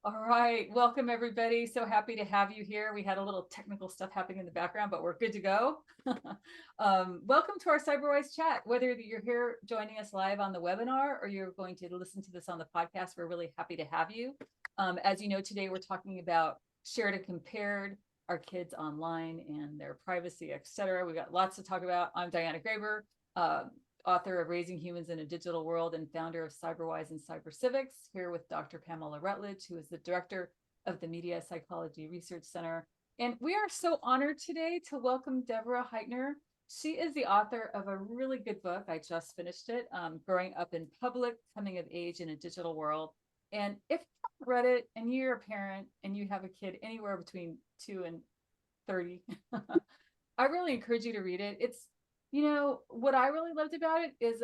All right, welcome everybody. So happy to have you here. We had a little technical stuff happening in the background, but we're good to go. Welcome to our CyberWise chat. Whether you're here joining us live on the webinar or you're going to listen to this on the podcast, we're really happy to have you. As you know, today we're talking about shared and compared, our kids online and their privacy, etc. We got lots to talk about. I'm Diana Graber, author of Raising Humans in a Digital World and founder of CyberWise and CyberCivics, here with Dr. Pamela Rutledge, who is the director of the Media Psychology Research Center. And we are so honored today to welcome Deborah Heitner. She is the author of a really good book. I just finished it, Growing Up in Public, Coming of Age in a Digital World. And if you haven't read it and you're a parent and you have a kid anywhere between 2 and 30, I really encourage you to read it. What I really loved about it is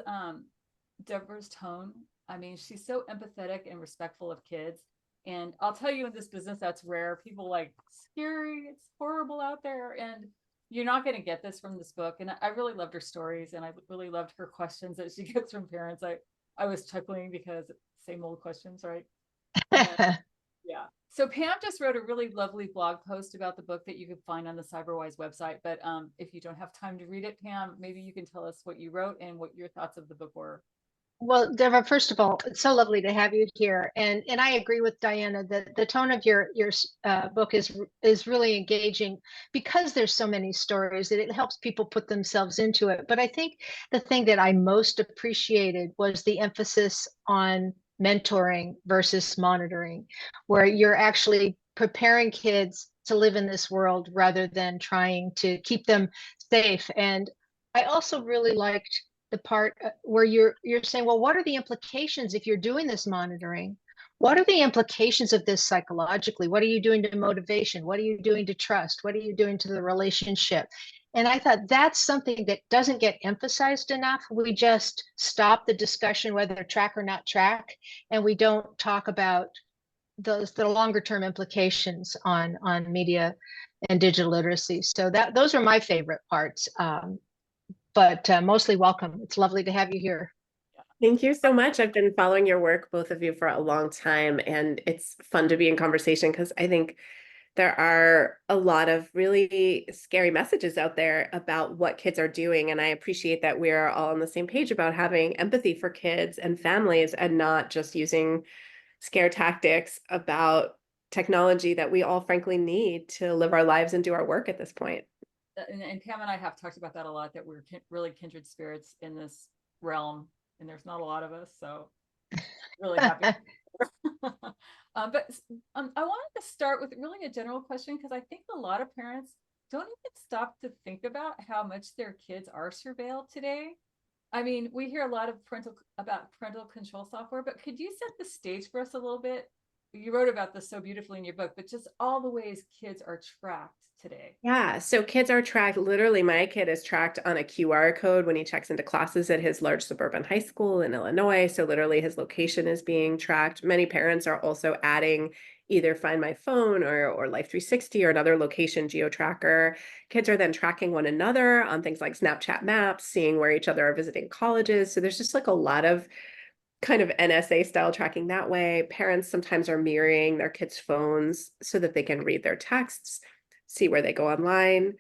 Deborah's tone. I mean, she's so empathetic and respectful of kids. And I'll tell you, in this business, that's rare. People like, scary, it's horrible out there. And you're not going to get this from this book. And I really loved her stories, and I really loved her questions that she gets from parents. I was chuckling because same old questions, right? And yeah. So Pam just wrote a really lovely blog post about the book that you can find on the CyberWise website. But if you don't have time to read it, Pam, maybe you can tell us what you wrote and what your thoughts of the book were. Well, Deborah, first of all, it's so lovely to have you here, and I agree with Diana that the tone of your book is really engaging because there's so many stories that it helps people put themselves into it. But I think the thing that I most appreciated was the emphasis on mentoring versus monitoring, where you're actually preparing kids to live in this world rather than trying to keep them safe. And I also really liked the part where you're saying, well, what are the implications if you're doing this monitoring? What are the implications of this psychologically? What are you doing to motivation? What are you doing to trust? What are you doing to the relationship? And I thought that's something that doesn't get emphasized enough. We just stop the discussion whether track or not track, and we don't talk about the longer term implications on media and digital literacy. So those are my favorite parts. But mostly welcome. It's lovely to have you here. Thank you so much. I've been following your work, both of you, for a long time, and it's fun to be in conversation because I think there are a lot of really scary messages out there about what kids are doing. And I appreciate that we're all on the same page about having empathy for kids and families and not just using scare tactics about technology that we all frankly need to live our lives and do our work at this point. And Pam and I have talked about that a lot, that we're really kindred spirits in this realm, and there's not a lot of us, so really happy. But I wanted to start with really a general question, because I think a lot of parents don't even stop to think about how much their kids are surveilled today. I mean, we hear a lot of parental control software, but could you set the stage for us a little bit? You wrote about this so beautifully in your book, but just all the ways kids are tracked today. Yeah, so kids are tracked. Literally, my kid is tracked on a QR code when he checks into classes at his large suburban high school in Illinois. So literally his location is being tracked. Many parents are also adding either Find My Phone or Life 360 or another location geo tracker. Kids are then tracking one another on things like Snapchat Maps, seeing where each other are visiting colleges. So there's just like a lot of kind of NSA style tracking that way. Parents sometimes are mirroring their kids' phones so that they can read their texts, see where they go online.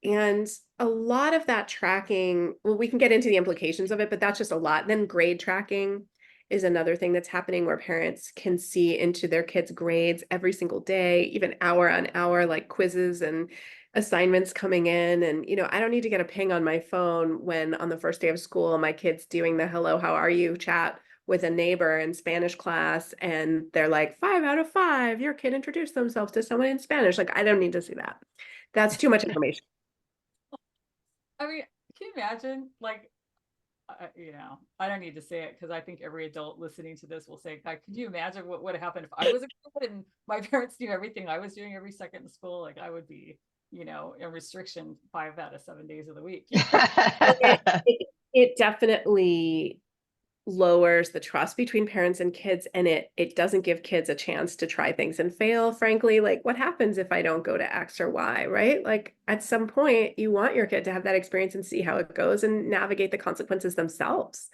And a lot of that tracking, well, we can get into the implications of it, but that's just a lot. Then grade tracking is another thing that's happening, where parents can see into their kids' grades every single day, even hour on hour, like quizzes and assignments coming in. And, I don't need to get a ping on my phone when on the first day of school, my kid's doing the hello, how are you chat with a neighbor in Spanish class, and they're like, 5 out of 5, your kid introduced themselves to someone in Spanish. Like, I don't need to see that. That's too much information. I mean, can you imagine, like, I don't need to say it because I think every adult listening to this will say, God, could you imagine what would have happened if I was a kid and my parents knew everything I was doing every second in school? Like, I would be, in restriction 5 out of 7 days of the week. It definitely lowers the trust between parents and kids, and it doesn't give kids a chance to try things and fail. Frankly, like, what happens if I don't go to X or Y, right? Like, at some point you want your kid to have that experience and see how it goes and navigate the consequences themselves.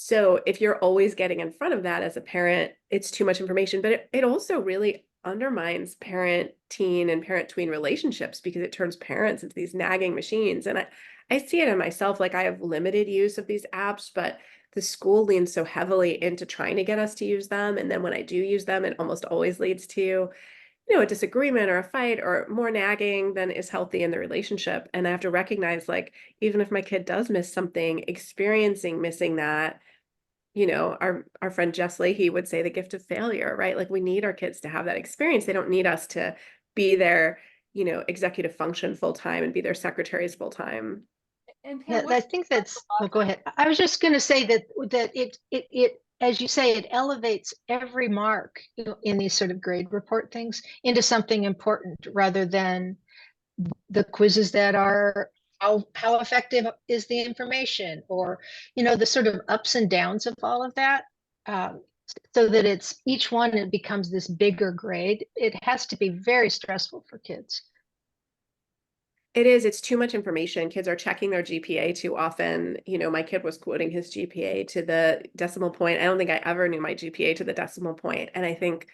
So if you're always getting in front of that as a parent, it's too much information, but it also really undermines parent-teen and parent-tween relationships because it turns parents into these nagging machines. And I see it in myself, like I have limited use of these apps, but the school leans so heavily into trying to get us to use them. And then when I do use them, it almost always leads to, a disagreement or a fight or more nagging than is healthy in the relationship. And I have to recognize, like, even if my kid does miss something, experiencing missing that, our friend Jess Leahy would say the gift of failure, right? Like we need our kids to have that experience. They don't need us to be their, executive function full time and be their secretaries full time. And Yeah, Pam, I think that's, oh, go ahead. I was just going to say that it, as you say, it elevates every mark in these sort of grade report things into something important rather than the quizzes that are how effective is the information, or the sort of ups and downs of all of that, so that it's each one, it becomes this bigger grade. It has to be very stressful for kids. It is, it's too much information. Kids are checking their GPA too often. My kid was quoting his GPA to the decimal point. I don't think I ever knew my GPA to the decimal point. And I think,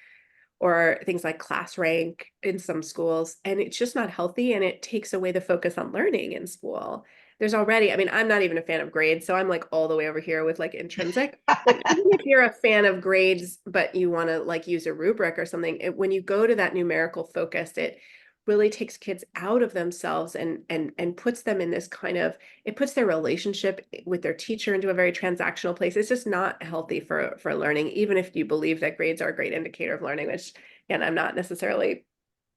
or things like class rank in some schools, and it's just not healthy, and it takes away the focus on learning in school. There's already, I mean, I'm not even a fan of grades, so I'm like all the way over here with like intrinsic. But even if you're a fan of grades, but you want to like use a rubric or something, when you go to that numerical focus, it really takes kids out of themselves and puts them in this kind of, it puts their relationship with their teacher into a very transactional place. It's just not healthy for learning, even if you believe that grades are a great indicator of learning, which, again, I'm not necessarily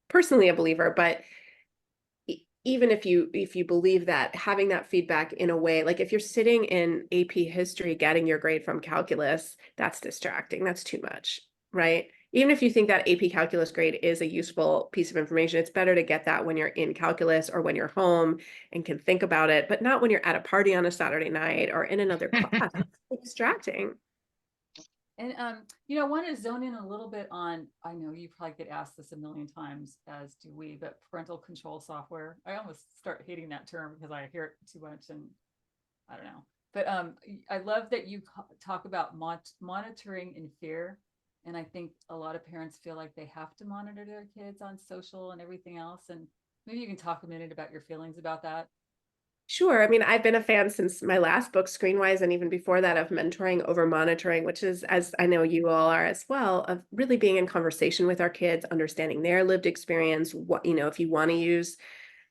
personally a believer, but even if you believe that, having that feedback in a way, like if you're sitting in AP history getting your grade from calculus, that's distracting. That's too much, right? Even if you think that AP calculus grade is a useful piece of information, it's better to get that when you're in calculus or when you're home and can think about it, but not when you're at a party on a Saturday night or in another class. It's distracting. And I want to zone in a little bit on, I know you probably get asked this a million times, as do we, but parental control software. I almost start hating that term because I hear it too much and I don't know. But I love that you talk about monitoring in fear. And I think a lot of parents feel like they have to monitor their kids on social and everything else. And maybe you can talk a minute about your feelings about that. Sure. I mean, I've been a fan since my last book, Screenwise, and even before that of mentoring over monitoring, which is, as I know you all are as well, of really being in conversation with our kids, understanding their lived experience. What, if you want to use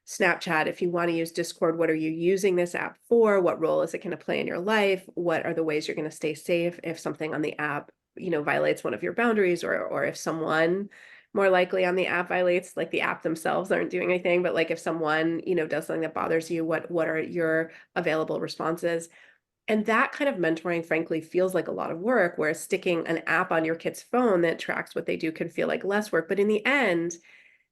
Snapchat, if you want to use Discord, what are you using this app for? What role is it going to play in your life? What are the ways you're going to stay safe if something on the app, violates one of your boundaries, or if someone more likely on the app violates, like the app themselves aren't doing anything, but like if someone, does something that bothers you, what are your available responses? And that kind of mentoring, frankly, feels like a lot of work, where sticking an app on your kid's phone that tracks what they do can feel like less work. But in the end,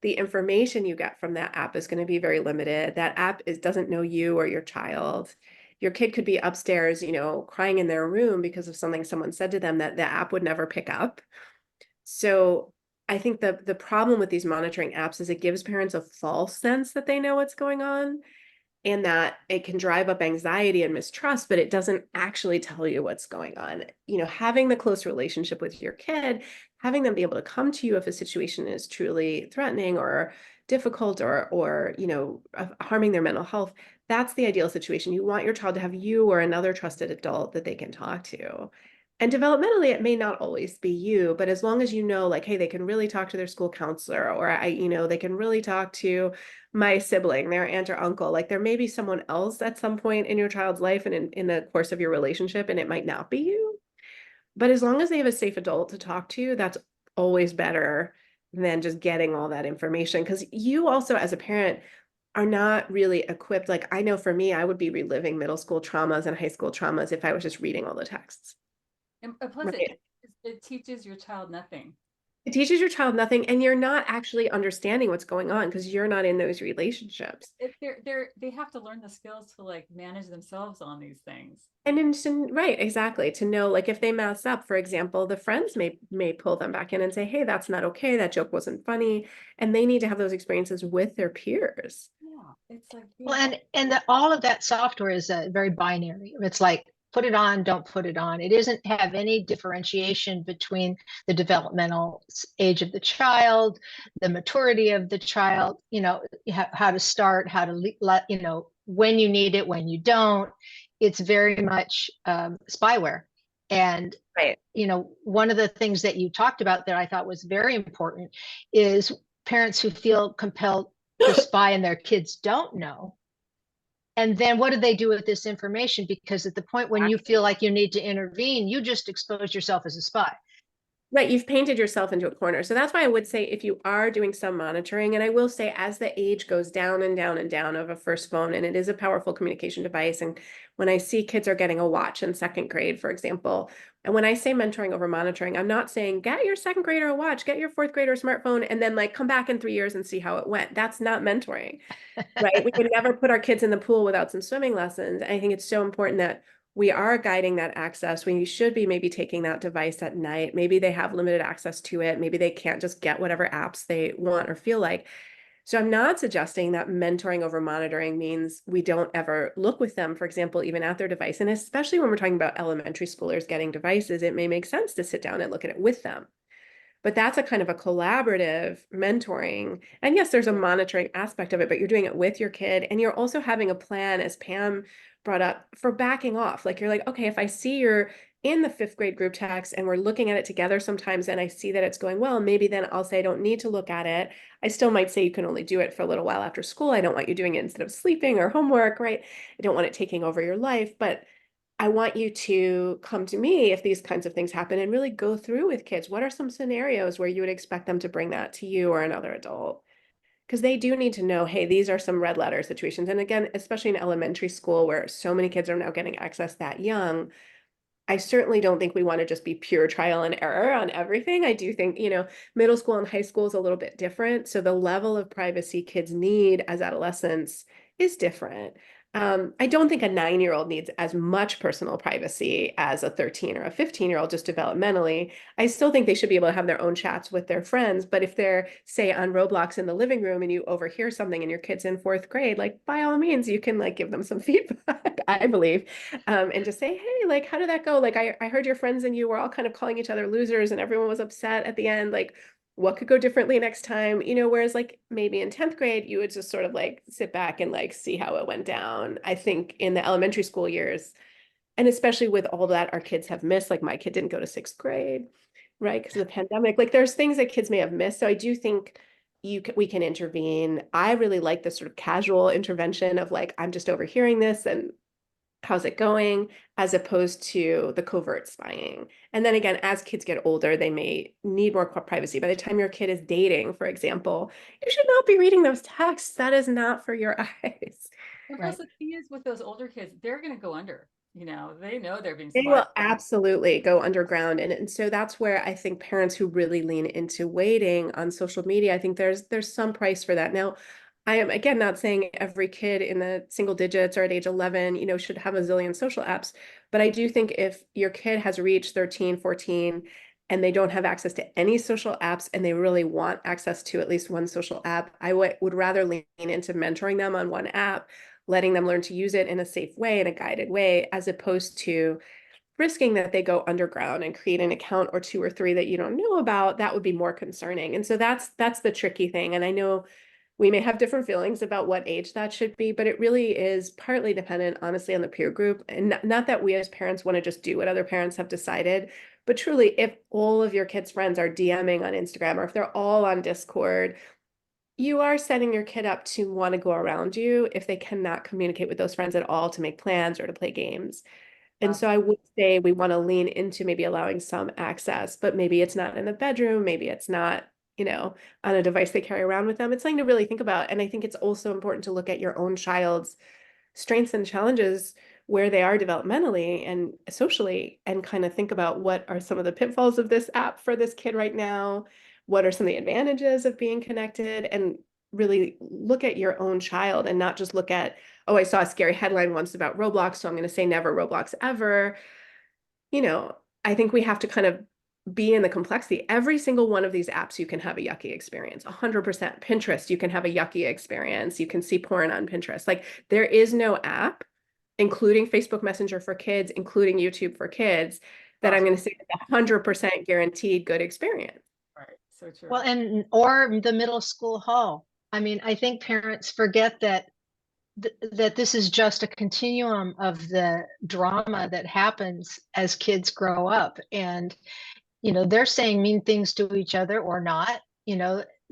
the information you get from that app is going to be very limited. That app doesn't know you or your child. Your kid could be upstairs, crying in their room because of something someone said to them that the app would never pick up. So I think the problem with these monitoring apps is it gives parents a false sense that they know what's going on, and that it can drive up anxiety and mistrust, but it doesn't actually tell you what's going on. Having the close relationship with your kid, having them be able to come to you if a situation is truly threatening or difficult or harming their mental health, that's the ideal situation. You want your child to have you or another trusted adult that they can talk to. And developmentally, it may not always be you, but as long as like, hey, they can really talk to their school counselor, or they can really talk to my sibling, their aunt or uncle, like there may be someone else at some point in your child's life and in the course of your relationship, and it might not be you. But as long as they have a safe adult to talk to, that's always better than just getting all that information. Because you also, as a parent, are not really equipped. Like I know for me, I would be reliving middle school traumas and high school traumas if I was just reading all the texts. And plus, Right. it teaches your child nothing. It teaches your child nothing, and you're not actually understanding what's going on because you're not in those relationships. They have to learn the skills to like manage themselves on these things. And right, exactly. To know, like, if they mess up, for example, the friends may pull them back in and say, hey, that's not okay. That joke wasn't funny. And they need to have those experiences with their peers. Yeah, it's like Well, and all of that software is very binary. It's like put it on, don't put it on. It doesn't have any differentiation between the developmental age of the child, the maturity of the child, you know, how to start, how to let, you know, when you need it, when you don't. It's very much spyware. And, Right. you know, one of the things that you talked about that I thought was very important is parents who feel compelled to spy and their kids don't know. And then what do they do with this information? Because at the point when you feel like you need to intervene, you just expose yourself as a spy. Right, you've painted yourself into a corner. So that's why I would say if you are doing some monitoring, and I will say as the age goes down and down and down of a first phone, and it is a powerful communication device. And when I see kids are getting a watch in second grade, for example, and when I say mentoring over monitoring, I'm not saying get your second grader a watch, get your fourth grader a smartphone, and then like come back in 3 years and see how it went. That's not mentoring, right? We would never put our kids in the pool without some swimming lessons. I think it's so important that we are guiding that access when you should be maybe taking that device at night. Maybe they have limited access to it. Maybe they can't just get whatever apps they want or feel like. So I'm not suggesting that mentoring over monitoring means we don't ever look with them, for example, even at their device. And especially when we're talking about elementary schoolers getting devices, it may make sense to sit down and look at it with them. But that's a kind of a collaborative mentoring. And yes, there's a monitoring aspect of it, but you're doing it with your kid. And you're also having a plan, as Pam brought up, for backing off. Like you're like, okay, if I see you're in the fifth grade group text and we're looking at it together sometimes and I see that it's going well, maybe then I'll say I don't need to look at it. I still might say you can only do it for a little while after school. I don't want you doing it instead of sleeping or homework, right? I don't want it taking over your life, but I want you to come to me if these kinds of things happen and really go through with kids. What are some scenarios where you would expect them to bring that to you or another adult? Because they do need to know, hey, these are some red letter situations. And again, especially in elementary school where so many kids are now getting access that young, I certainly don't think we want to just be pure trial and error on everything. I do think, you know, middle school and high school is a little bit different. So the level of privacy kids need as adolescents is different. I don't think a 9-year-old needs as much personal privacy as a 13 or a 15-year-old just developmentally. I still think they should be able to have their own chats with their friends. But if they're, say, on Roblox in the living room and you overhear something and your kid's in fourth grade, like by all means, you can like give them some feedback, I believe, and just say, hey, like, how did that go? Like, I heard your friends and you were all kind of calling each other losers and everyone was upset at the end. Like, what could go differently next time? You know, whereas like maybe in 10th grade, you would just sort of like sit back and like see how it went down. I think in the elementary school years, and especially with all that our kids have missed, like my kid didn't go to 6th grade, right? Because of the pandemic, like there's things that kids may have missed. So I do think we can intervene. I really like the sort of casual intervention of like, I'm just overhearing this and how's it going, as opposed to the covert spying. And then again, as kids get older, they may need more privacy. By the time your kid is dating, for example, you should not be reading those texts. That is not for your eyes. And plus the key is with those older kids, they're going to go under, you know, they know they're being They smart. will absolutely go underground. And so that's where I think parents who really lean into waiting on social media, I think there's some price for that. Now, I am again not saying every kid in the single digits or at age 11, you know, should have a zillion social apps, but I do think if your kid has reached 13, 14, and they don't have access to any social apps and they really want access to at least one social app, I would rather lean into mentoring them on one app, letting them learn to use it in a safe way, in a guided way, as opposed to risking that they go underground and create an account or 2 or 3 that you don't know about. That would be more concerning. And so that's the tricky thing. And I know we may have different feelings about what age that should be, but it really is partly dependent, honestly, on the peer group. And not that we as parents want to just do what other parents have decided, but truly, if all of your kids' friends are DMing on Instagram or if they're all on Discord, you are setting your kid up to want to go around you if they cannot communicate with those friends at all to make plans or to play games. And so I would say we want to lean into maybe allowing some access, but maybe it's not in the bedroom, maybe it's not, you know, on a device they carry around with them. It's something to really think about. And I think it's also important to look at your own child's strengths and challenges where they are developmentally and socially and kind of think about what are some of the pitfalls of this app for this kid right now? What are some of the advantages of being connected? And really look at your own child and not just look at, oh, I saw a scary headline once about Roblox, so I'm going to say never Roblox ever. You know, I think we have to kind of be in the complexity. Every single one of these apps, you can have a yucky experience. 100%. Pinterest, you can have a yucky experience. You can see porn on Pinterest. Like there is no app including Facebook Messenger for kids, including YouTube for kids, that I'm going to say it's 100% guaranteed good experience. Right. So true. Well, and or the middle school hall. I mean, I think parents forget that that this is just a continuum of the drama that happens as kids grow up, and they're saying mean things to each other or not.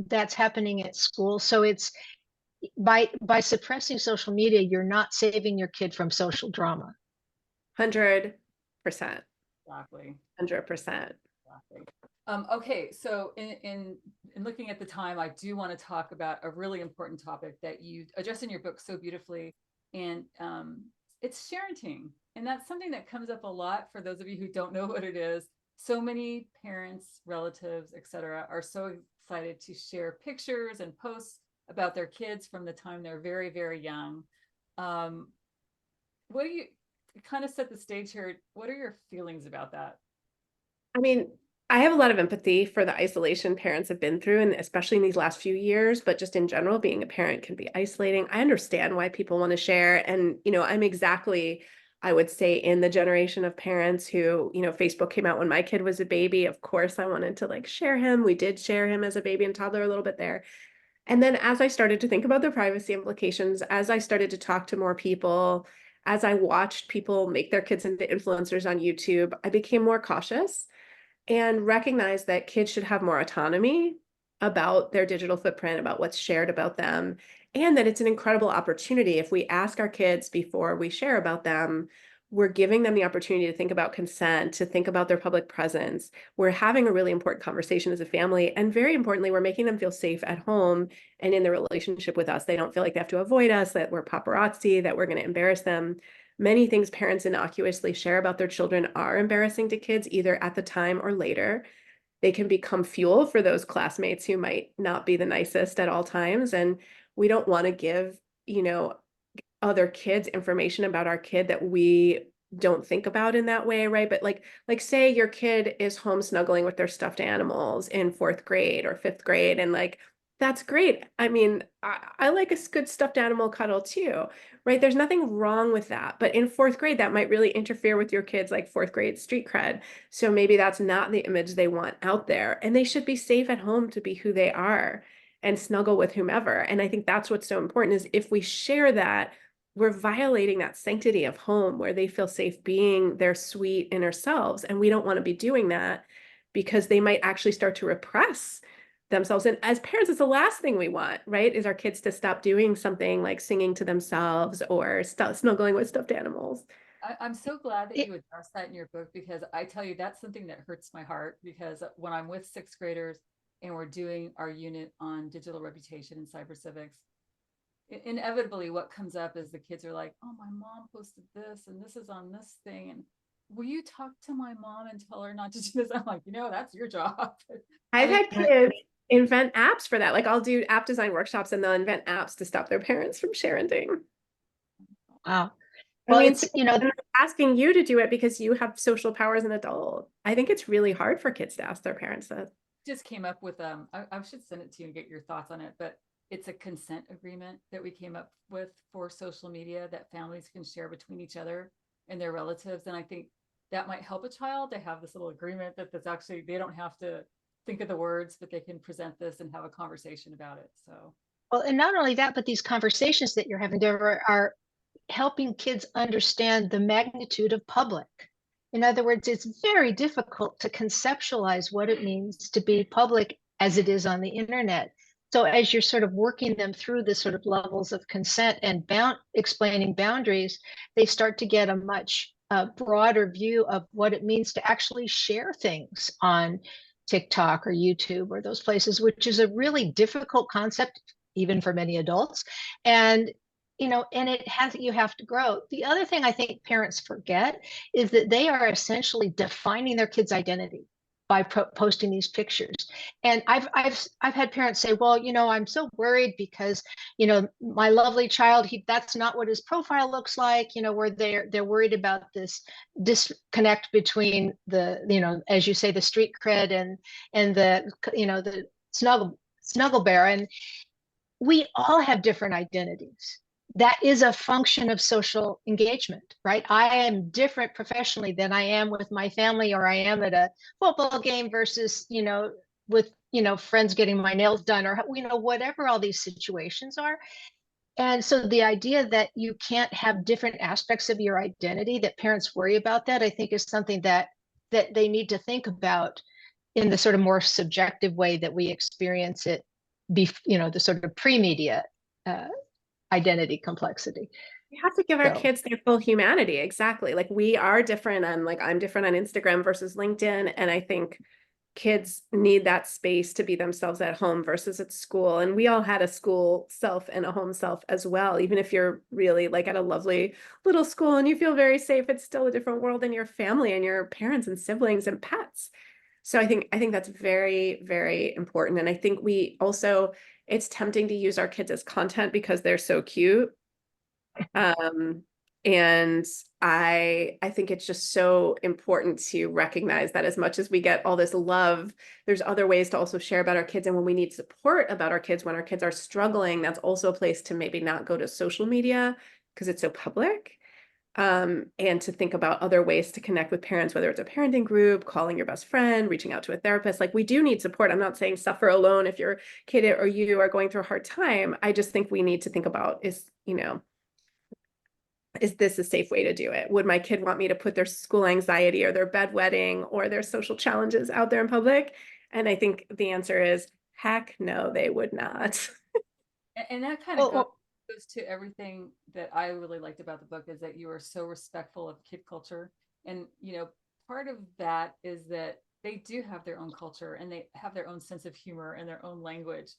That's happening at school. So it's by suppressing social media, you're not saving your kid from social drama. 100%. Exactly. 100%. Exactly. Okay, so in looking at the time, I do want to talk about a really important topic that you address in your book so beautifully, and it's parenting, and that's something that comes up a lot for those of you who don't know what it is. So many parents, relatives, etc., are so excited to share pictures and posts about their kids from the time they're very, very young. What do you kind of set the stage here? What are your feelings about that? I mean, I have a lot of empathy for the isolation parents have been through, and especially in these last few years, but just in general, being a parent can be isolating. I understand why people want to share. And, I'm exactly, I would say, in the generation of parents who, Facebook came out when my kid was a baby. Of course, I wanted to share him. We did share him as a baby and toddler a little bit there. And then as I started to think about the privacy implications, as I started to talk to more people, as I watched people make their kids into influencers on YouTube, I became more cautious and recognized that kids should have more autonomy about their digital footprint, about what's shared about them, and that it's an incredible opportunity. If we ask our kids before we share about them, we're giving them the opportunity to think about consent, to think about their public presence. We're having a really important conversation as a family. And very importantly, we're making them feel safe at home and in their relationship with us. They don't feel like they have to avoid us, that we're paparazzi, that we're going to embarrass them. Many things parents innocuously share about their children are embarrassing to kids, either at the time or later. They can become fuel for those classmates who might not be the nicest at all times. And we don't want to give, other kids information about our kid that we don't think about in that way, right? But like say your kid is home snuggling with their stuffed animals in 4th grade or 5th grade, and that's great. I mean, I like a good stuffed animal cuddle too, right? There's nothing wrong with that. But in 4th grade, that might really interfere with your kids' 4th grade street cred. So maybe that's not the image they want out there. And they should be safe at home to be who they are and snuggle with whomever. And I think that's what's so important, is if we share that, we're violating that sanctity of home where they feel safe being their sweet inner selves. And we don't want to be doing that, because they might actually start to repress themselves. And as parents, it's the last thing we want, right? Is our kids to stop doing something like singing to themselves or snuggling with stuffed animals. I'm so glad that you addressed that in your book, because I tell you, that's something that hurts my heart, because when I'm with 6th graders and we're doing our unit on digital reputation and cyber civics, inevitably what comes up is the kids are like, oh, my mom posted this and this is on this thing, and will you talk to my mom and tell her not to do this? I'm like, that's your job. I've had kids invent apps for that. I'll do app design workshops and they'll invent apps to stop their parents from sharing things. Wow. Well, it's asking you to do it because you have social power as an adult. I think it's really hard for kids to ask their parents that. Just came up with I should send it to you and get your thoughts on it, but it's a consent agreement that we came up with for social media that families can share between each other and their relatives. And I think that might help a child to have this little agreement that that's actually, they don't have to think of the words, but they can present this and have a conversation about it. So, well, and not only that, but these conversations that you're having, Deborah, are helping kids understand the magnitude of public. In other words, it's very difficult to conceptualize what it means to be public as it is on the internet. So as you're sort of working them through the sort of levels of consent and explaining boundaries, they start to get a much broader view of what it means to actually share things on TikTok or YouTube or those places, which is a really difficult concept, even for many adults. And and you have to grow. The other thing I think parents forget is that they are essentially defining their kids' identity by posting these pictures. And I've had parents say, well, I'm so worried because, my lovely child, that's not what his profile looks like, where they're worried about this disconnect between the, as you say, the street cred and the snuggle bear. And we all have different identities. that is a function of social engagement, right? I am different professionally than I am with my family, or I am at a football game versus, with, friends getting my nails done, or, whatever all these situations are. And so the idea that you can't have different aspects of your identity, that parents worry about that, I think is something that they need to think about in the sort of more subjective way that we experience it, the sort of pre-media uh, identity complexity. We have to give our So, kids their full humanity. Exactly. Like we are different on like I'm different on Instagram versus LinkedIn. And I think kids need that space to be themselves at home versus at school. And we all had a school self and a home self as well. Even if you're really like at a lovely little school and you feel very safe, it's still a different world than your family and your parents and siblings and pets. So I think that's very, very important. And I think we also, it's tempting to use our kids as content because they're so cute. Um, and I think it's just so important to recognize that as much as we get all this love, there's other ways to also share about our kids. And when we need support about our kids, when our kids are struggling, that's also a place to maybe not go to social media because it's so public. And to think about other ways to connect with parents, whether it's a parenting group, calling your best friend, reaching out to a therapist. Like we do need support. I'm not saying suffer alone if your kid or you are going through a hard time. I just think we need to think about is this a safe way to do it? Would my kid want me to put their school anxiety or their bedwetting or their social challenges out there in public? And I think the answer is heck no, they would not. And that kind of well, goes to everything that I really liked about the book, is that you are so respectful of kid culture. And, part of that is that they do have their own culture and they have their own sense of humor and their own language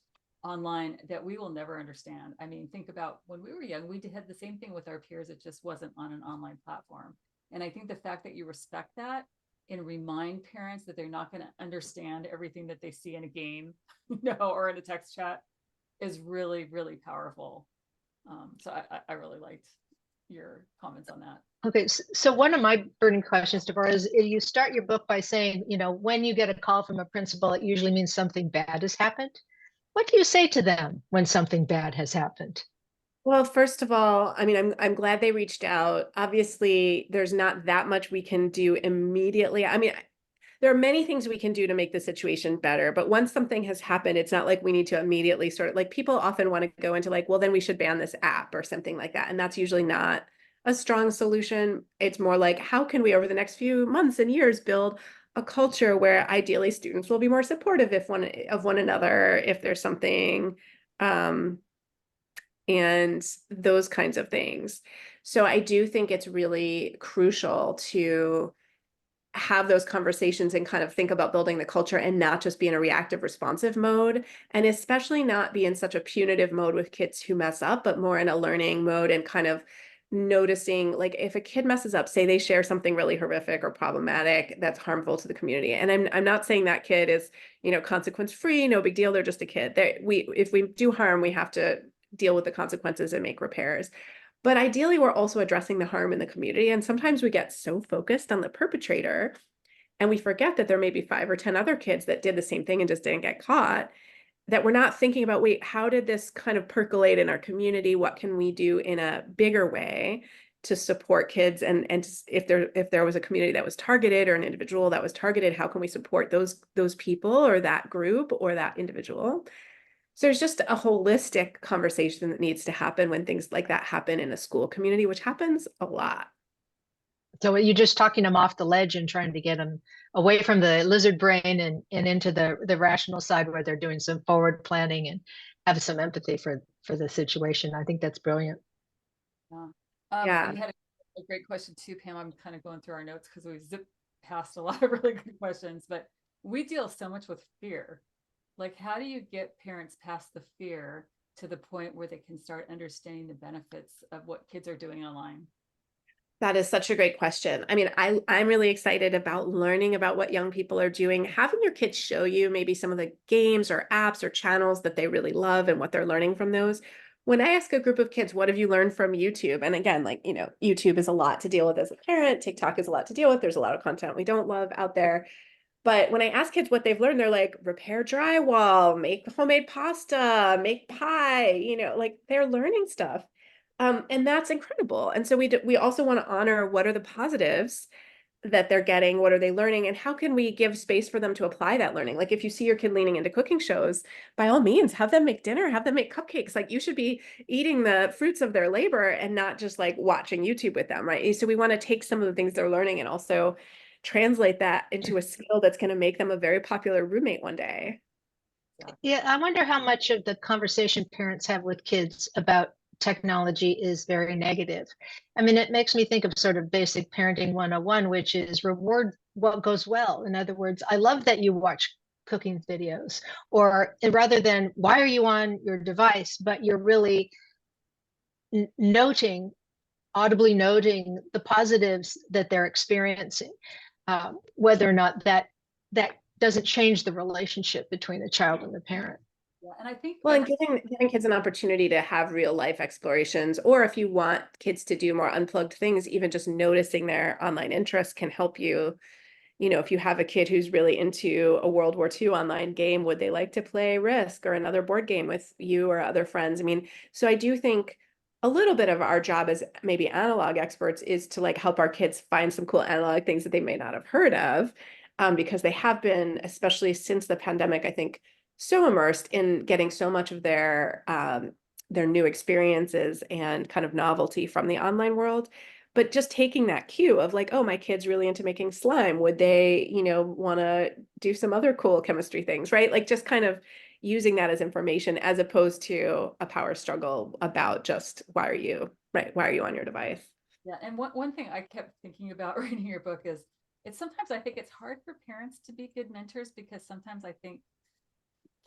online that we will never understand. I mean, think about when we were young, we had the same thing with our peers. It just wasn't on an online platform. And I think the fact that you respect that and remind parents that they're not going to understand everything that they see in a game, or in a text chat, is really, really powerful. So I really liked your comments on that. okay. So one of my burning questions, Deborah, is you start your book by saying, when you get a call from a principal, it usually means something bad has happened. What do you say to them when something bad has happened? Well, first of all, I mean, I'm glad they reached out. Obviously, there's not that much we can do immediately. I mean, there are many things we can do to make the situation better, but once something has happened, it's not like we need to immediately sort of like people often want to go into like, well, then we should ban this app or something like that. And that's usually not a strong solution. It's more like, how can we over the next few months and years build a culture where ideally students will be more supportive of one another if there's something and those kinds of things. So I do think it's really crucial to have those conversations and kind of think about building the culture and not just be in a reactive responsive mode, and especially not be in such a punitive mode with kids who mess up, but more in a learning mode and kind of noticing, like if a kid messes up, say they share something really horrific or problematic that's harmful to the community. And I'm not saying that kid is, consequence free, no big deal, they're just a kid. If we do harm, we have to deal with the consequences and make repairs. But ideally, we're also addressing the harm in the community. And sometimes we get so focused on the perpetrator and we forget that there may be 5 or 10 other kids that did the same thing and just didn't get caught, that we're not thinking about, wait, how did this kind of percolate in our community? What can we do in a bigger way to support kids? And if there was a community that was targeted or an individual that was targeted, how can we support those people or that group or that individual? So there's just a holistic conversation that needs to happen when things like that happen in a school community, which happens a lot. So you're just talking them off the ledge and trying to get them away from the lizard brain and into the rational side where they're doing some forward planning and have some empathy for the situation. I think that's brilliant. Yeah. Yeah. You had a great question too, Pam. I'm kind of going through our notes because we zipped past a lot of really good questions, but we deal so much with fear. Like, how do you get parents past the fear to the point where they can start understanding the benefits of what kids are doing online? That is such a great question. I mean, I'm really excited about learning about what young people are doing. Having your kids show you maybe some of the games or apps or channels that they really love and what they're learning from those. When I ask a group of kids, what have you learned from YouTube? And again, like, YouTube is a lot to deal with as a parent. TikTok is a lot to deal with. There's a lot of content we don't love out there. But when I ask kids what they've learned, they're like, repair drywall, make homemade pasta, make pie, like they're learning stuff. And that's incredible. And so we also want to honor what are the positives that they're getting, what are they learning, and how can we give space for them to apply that learning? Like if you see your kid leaning into cooking shows, by all means, have them make dinner, have them make cupcakes. Like you should be eating the fruits of their labor and not just like watching YouTube with them, right? So we want to take some of the things they're learning and also translate that into a skill that's going to make them a very popular roommate one day. Yeah, I wonder how much of the conversation parents have with kids about technology is very negative. I mean, it makes me think of sort of basic parenting 101, which is reward what goes well. In other words, I love that you watch cooking videos, or rather than why are you on your device, but you're really noting, audibly noting the positives that they're experiencing, whether or not that doesn't change the relationship between the child and the parent. Yeah, and I think Well, and giving kids an opportunity to have real life explorations, or if you want kids to do more unplugged things, even just noticing their online interests can help you. You know, if you have a kid who's really into a World War II online game, would they like to play Risk or another board game with you or other friends? I mean, so I do think a little bit of our job as maybe analog experts is to like help our kids find some cool analog things that they may not have heard of, because they have been, especially since the pandemic, I think, so immersed in getting so much of their new experiences and kind of novelty from the online world. But just taking that cue of like, oh, my kid's really into making slime. Would they, want to do some other cool chemistry things, right? Like just kind of using that as information as opposed to a power struggle about just why are you on your device? Yeah, and one thing I kept thinking about reading your book is it's sometimes I think it's hard for parents to be good mentors because sometimes I think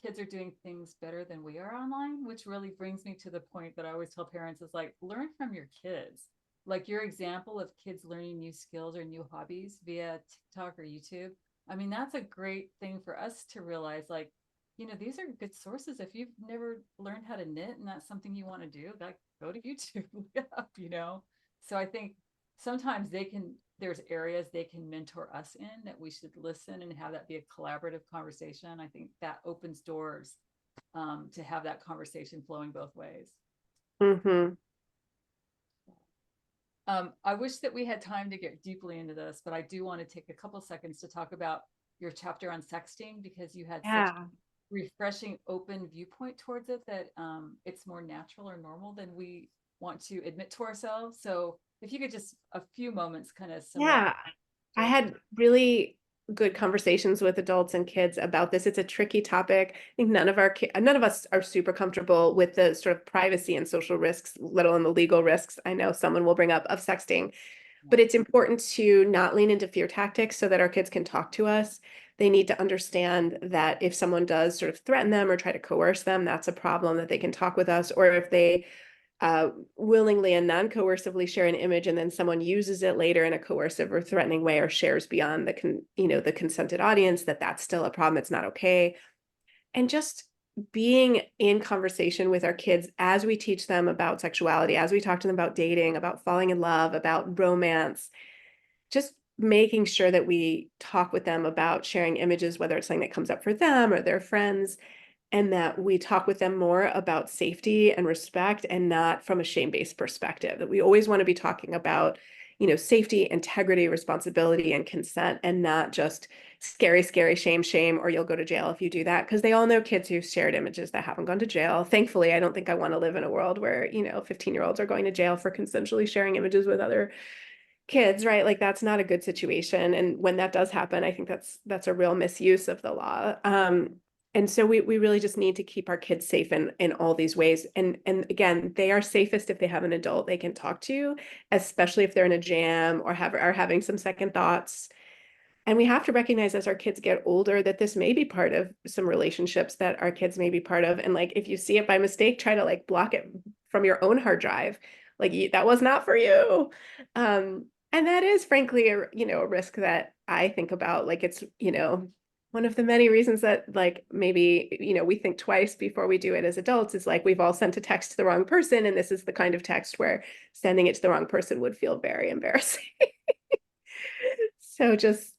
kids are doing things better than we are online, which really brings me to the point that I always tell parents is like, learn from your kids. Like your example of kids learning new skills or new hobbies via TikTok or YouTube. I mean, that's a great thing for us to realize, like, these are good sources. If you've never learned how to knit and that's something you want to do, like go to YouTube, look it up. So I think sometimes there's areas they can mentor us in that we should listen and have that be a collaborative conversation. I think that opens doors to have that conversation flowing both ways. Mm-hmm. I wish that we had time to get deeply into this, but I do want to take a couple seconds to talk about your chapter on sexting because you had such a refreshing, open viewpoint towards it that it's more natural or normal than we want to admit to ourselves. So if you could just a few moments kind of Yeah, I had really good conversations with adults and kids about this. It's a tricky topic. I think none of us are super comfortable with the sort of privacy and social risks, let alone the legal risks. I know someone will bring up of sexting, but it's important to not lean into fear tactics so that our kids can talk to us. They need to understand that if someone does sort of threaten them or try to coerce them, that's a problem, that they can talk with us. Or if they willingly and non-coercively share an image and then someone uses it later in a coercive or threatening way or shares beyond the consented audience, that's still a problem. It's not okay. And just being in conversation with our kids as we teach them about sexuality, as we talk to them about dating, about falling in love, about romance, just making sure that we talk with them about sharing images, whether it's something that comes up for them or their friends, and that we talk with them more about safety and respect and not from a shame-based perspective, that we always want to be talking about, safety, integrity, responsibility, and consent, and not just scary, scary, shame, or you'll go to jail if you do that. Because they all know kids who've shared images that haven't gone to jail. Thankfully, I don't think I want to live in a world where, 15-year-olds are going to jail for consensually sharing images with other kids, right? Like that's not a good situation. And when that does happen, I think that's a real misuse of the law. And so we really just need to keep our kids safe in all these ways. And again, they are safest if they have an adult they can talk to, especially if they're in a jam or are having some second thoughts. And we have to recognize as our kids get older that this may be part of some relationships that our kids may be part of. And like, if you see it by mistake, try to like block it from your own hard drive. Like that was not for you. And that is frankly, a risk that I think about. Like it's, one of the many reasons that like maybe, we think twice before we do it as adults is like we've all sent a text to the wrong person. And this is the kind of text where sending it to the wrong person would feel very embarrassing. So just,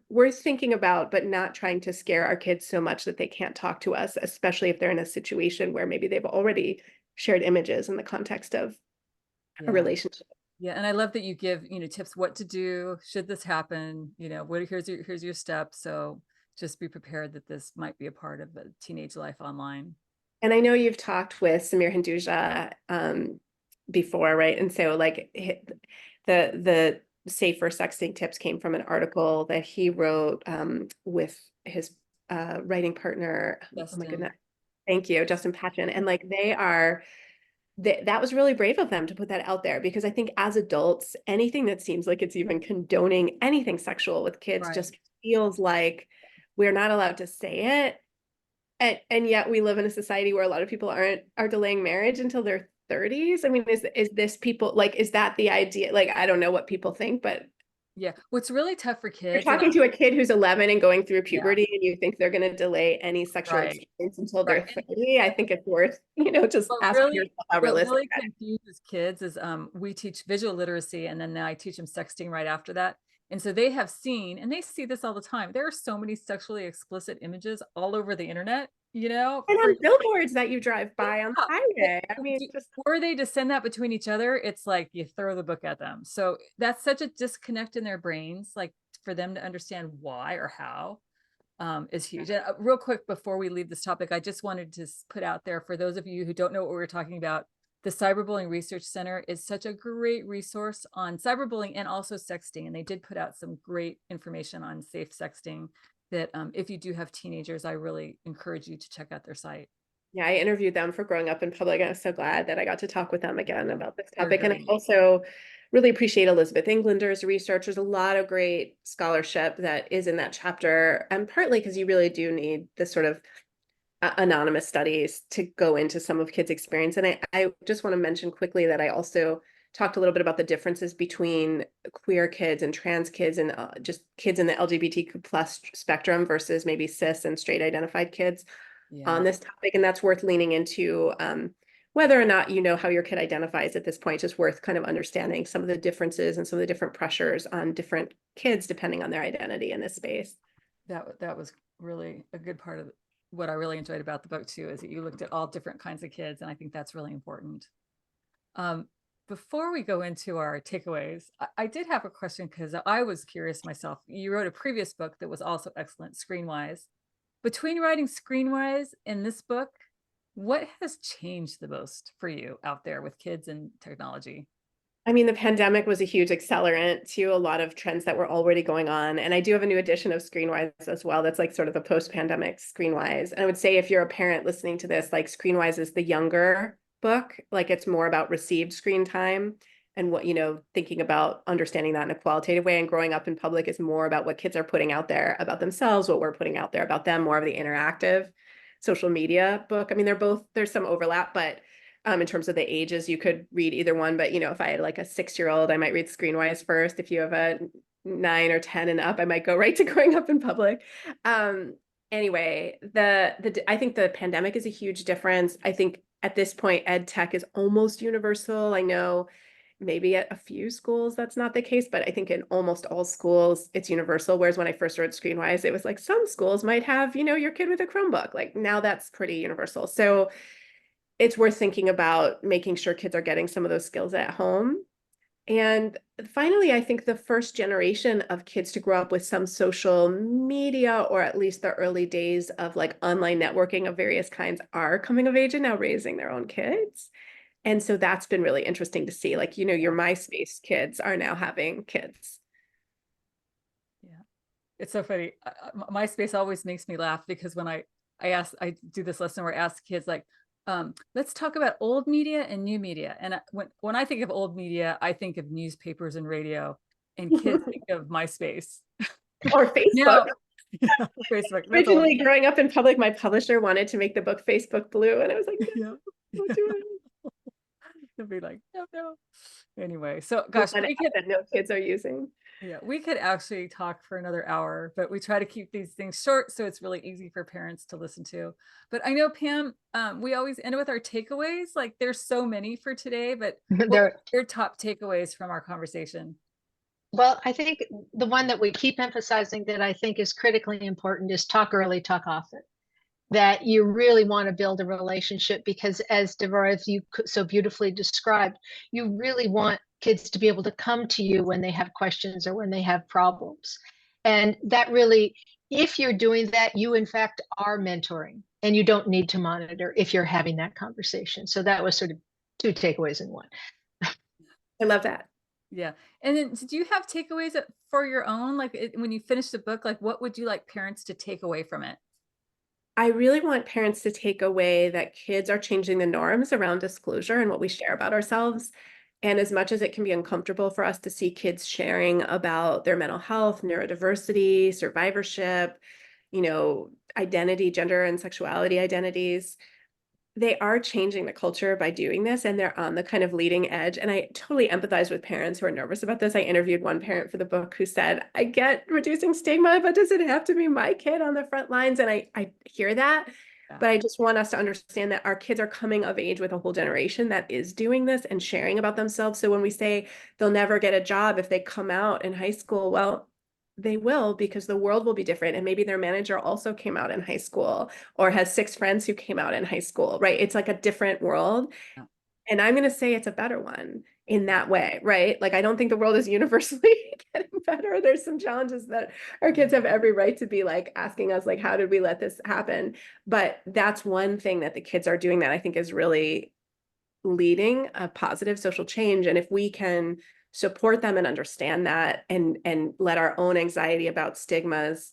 worth thinking about, but not trying to scare our kids so much that they can't talk to us, especially if they're in a situation where maybe they've already shared images in the context of a Yeah. relationship. Yeah, and I love that you give, tips what to do should this happen, here's your steps. So just be prepared that this might be a part of the teenage life online. And I know you've talked with Samir Hinduja before, right? And so like the safer sexting tips came from an article that he wrote with his writing partner. Oh my Justin. goodness. Thank you, Justin Patchen. And like that was really brave of them to put that out there, because I think as adults, anything that seems like it's even condoning anything sexual with kids Right. just feels like we're not allowed to say it. And yet we live in a society where a lot of people are delaying marriage until their 30s. I mean, is this people, like, is that the idea? Like, I don't know what people think, but Yeah, what's really tough for you're kids, and talking to a kid who's 11 and going through Yeah. puberty, and you think they're going to delay any sexual Right. experience until they're Right. 30. I think it's worth, just What asking really, yourself how what realistic really that is. confuses kids is we teach visual literacy, and then I teach them sexting right after that. And so they have seen, and they see this all the time. There are so many sexually explicit images all over the internet, And on billboards that you drive by on the highway. I mean, just were they to send that between each other, it's like you throw the book at them. So that's such a disconnect in their brains, like for them to understand why or how is huge. And real quick, before we leave this topic, I just wanted to put out there for those of you who don't know what we're talking about, the Cyberbullying Research Center is such a great resource on cyberbullying and also sexting. And they did put out some great information on safe sexting that if you do have teenagers, I really encourage you to check out their site. Yeah, I interviewed them for Growing Up in Public. I was so glad that I got to talk with them again about this They're topic. And I great. also really appreciate Elizabeth Englander's research. There's a lot of great scholarship that is in that chapter, and partly because you really do need this sort of anonymous studies to go into some of kids' experience. And I just want to mention quickly that I also talked a little bit about the differences between queer kids and trans kids and just kids in the LGBTQ plus spectrum versus maybe cis and straight identified kids on this topic. And that's worth leaning into. Whether or not you know how your kid identifies at this point, just worth kind of understanding some of the differences and some of the different pressures on different kids depending on their identity in this space. That was really a good part of what I really enjoyed about the book too, is that you looked at all different kinds of kids, and I think that's really important. Before we go into our takeaways, I did have a question because I was curious myself. You wrote a previous book that was also excellent, Screenwise. Between writing Screenwise and this book, what has changed the most for you out there with kids and technology? I mean, the pandemic was a huge accelerant to a lot of trends that were already going on. And I do have a new edition of Screenwise as well. That's like sort of the post-pandemic Screenwise. And I would say if you're a parent listening to this, like Screenwise is the younger book. Like it's more about received screen time and what, thinking about understanding that in a qualitative way. And Growing Up in Public is more about what kids are putting out there about themselves, what we're putting out there about them, more of the interactive social media book. I mean, there's some overlap, but in terms of the ages, you could read either one. But, if I had like a 6-year-old, I might read Screenwise first. If you have a 9 or 10 and up, I might go right to Growing Up in Public. Anyway, I think the pandemic is a huge difference. I think at this point, ed tech is almost universal. I know maybe at a few schools that's not the case, but I think in almost all schools it's universal. Whereas when I first wrote Screenwise, it was like some schools might have, your kid with a Chromebook. Like now that's pretty universal. So it's worth thinking about making sure kids are getting some of those skills at home. And finally, I think the first generation of kids to grow up with some social media, or at least the early days of like online networking of various kinds, are coming of age and now raising their own kids. And so that's been really interesting to see. Like, your MySpace kids are now having kids. Yeah, it's so funny. MySpace always makes me laugh because when I do this lesson where I ask kids like, let's talk about old media and new media. And when I think of old media, I think of newspapers and radio, and kids think of MySpace or Facebook. Facebook. Originally, Growing Up in Public, my publisher wanted to make the book Facebook Blue, and I was like, yeah. Don't do it. They'll be like, no. Anyway, so gosh, that no kids are using. Yeah, we could actually talk for another hour, but we try to keep these things short so it's really easy for parents to listen to. But I know, Pam, we always end with our takeaways. Like there's so many for today, but what are your top takeaways from our conversation? Well, I think the one that we keep emphasizing that I think is critically important is talk early, talk often. that you really want to build a relationship, because as Deborah, as you so beautifully described, you really want kids to be able to come to you when they have questions or when they have problems. And that really, if you're doing that, you in fact are mentoring, and you don't need to monitor if you're having that conversation. So that was sort of two takeaways in one. I love that. Yeah. And then did you have takeaways for your own? Like when you finish the book, like what would you like parents to take away from it? I really want parents to take away that kids are changing the norms around disclosure and what we share about ourselves. And as much as it can be uncomfortable for us to see kids sharing about their mental health, neurodiversity, survivorship, identity, gender and sexuality identities, they are changing the culture by doing this, and they're on the kind of leading edge. And I totally empathize with parents who are nervous about this. I interviewed one parent for the book who said, I get reducing stigma, but does it have to be my kid on the front lines? And I hear that, but I just want us to understand that our kids are coming of age with a whole generation that is doing this and sharing about themselves. So when we say they'll never get a job if they come out in high school, well, they will, because the world will be different. And maybe their manager also came out in high school or has 6 friends who came out in high school, right? It's like a different world. Yeah. And I'm going to say it's a better one in that way, right? Like, I don't think the world is universally getting better. There's some challenges that our kids have every right to be like asking us, like, how did we let this happen? But that's one thing that the kids are doing that I think is really leading a positive social change. And if we can support them and understand that, and let our own anxiety about stigmas,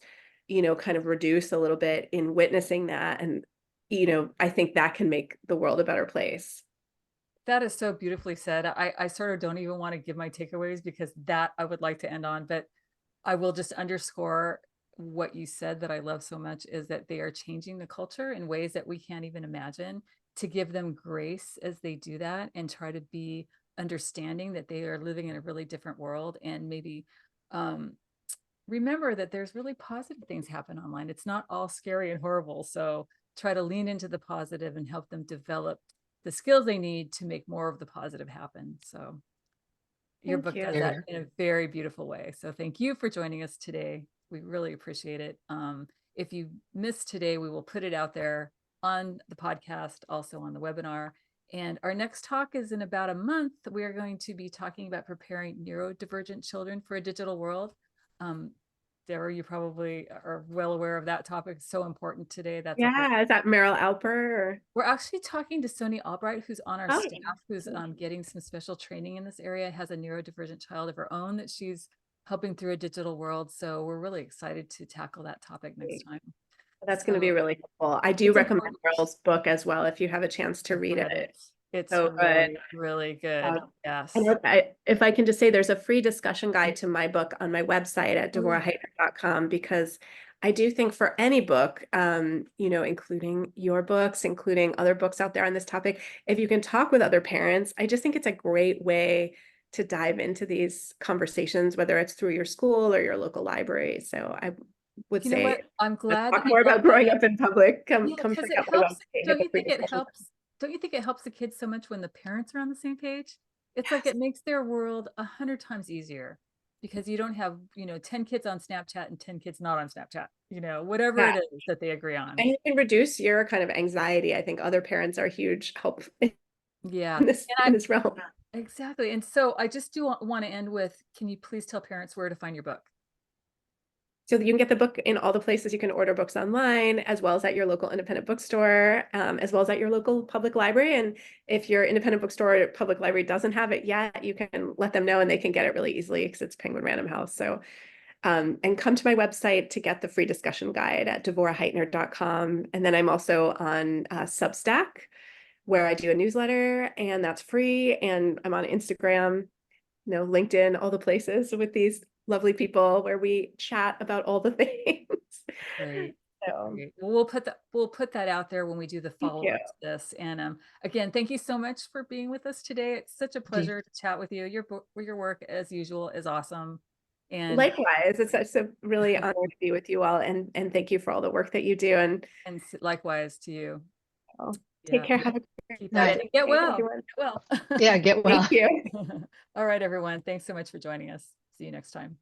kind of reduce a little bit in witnessing that, and I think that can make the world a better place. That is so beautifully said. I sort of don't even want to give my takeaways because that I would like to end on, but I will just underscore what you said that I love so much, is that they are changing the culture in ways that we can't even imagine, to give them grace as they do that and try to be understanding that they are living in a really different world, and maybe remember that there's really positive things happen online. It's not all scary and horrible. So try to lean into the positive and help them develop the skills they need to make more of the positive happen. So your book does that in a very beautiful way. So thank you for joining us today. We really appreciate it. If you missed today, we will put it out there on the podcast, also on the webinar. And our next talk is in about a month. We are going to be talking about preparing neurodivergent children for a digital world. Deborah, you probably are well aware of that topic. It's so important today. That's is that Meryl Alper? Or... We're actually talking to Sony Albright, who's on our staff, who's getting some special training in this area, has a neurodivergent child of her own that she's helping through a digital world. So we're really excited to tackle that topic next time. That's going to be really cool. I do recommend Meryl's book as well if you have a chance to read it. It's so really, really good. Yes. And if I can just say, there's a free discussion guide to my book on my website at devorahheitner.com, because I do think for any book, including your books, including other books out there on this topic, if you can talk with other parents, I just think it's a great way to dive into these conversations, whether it's through your school or your local library. So I would say, what? I'm glad talk more about growing up in public. Come check out my website. Don't you think it helps? Don't you think it helps the kids so much when the parents are on the same page? It's like it makes their world 100 times easier, because you don't have, 10 kids on Snapchat and 10 kids not on Snapchat, whatever it is that they agree on. And you can reduce your kind of anxiety. I think other parents are a huge help in this realm. Exactly. And so I just do want to end with, can you please tell parents where to find your book? So you can get the book in all the places you can order books online, as well as at your local independent bookstore, as well as at your local public library. And if your independent bookstore or public library doesn't have it yet, you can let them know and they can get it really easily, because it's Penguin Random House. So, and come to my website to get the free discussion guide at devorahheitner.com. And then I'm also on Substack, where I do a newsletter, and that's free. And I'm on Instagram, LinkedIn, all the places with these lovely people where we chat about all the things. Great. So great. Well, we'll put that out there when we do the follow-up to this. And again, thank you so much for being with us today. It's such a pleasure to chat with you. Your work, as usual, is awesome. And likewise, it's such a really honor to be with you all, and thank you for all the work that you do. And likewise to you. Take care. Have a great night. Get well. Get well. Yeah, get well. Thank you. All right, everyone. Thanks so much for joining us. See you next time.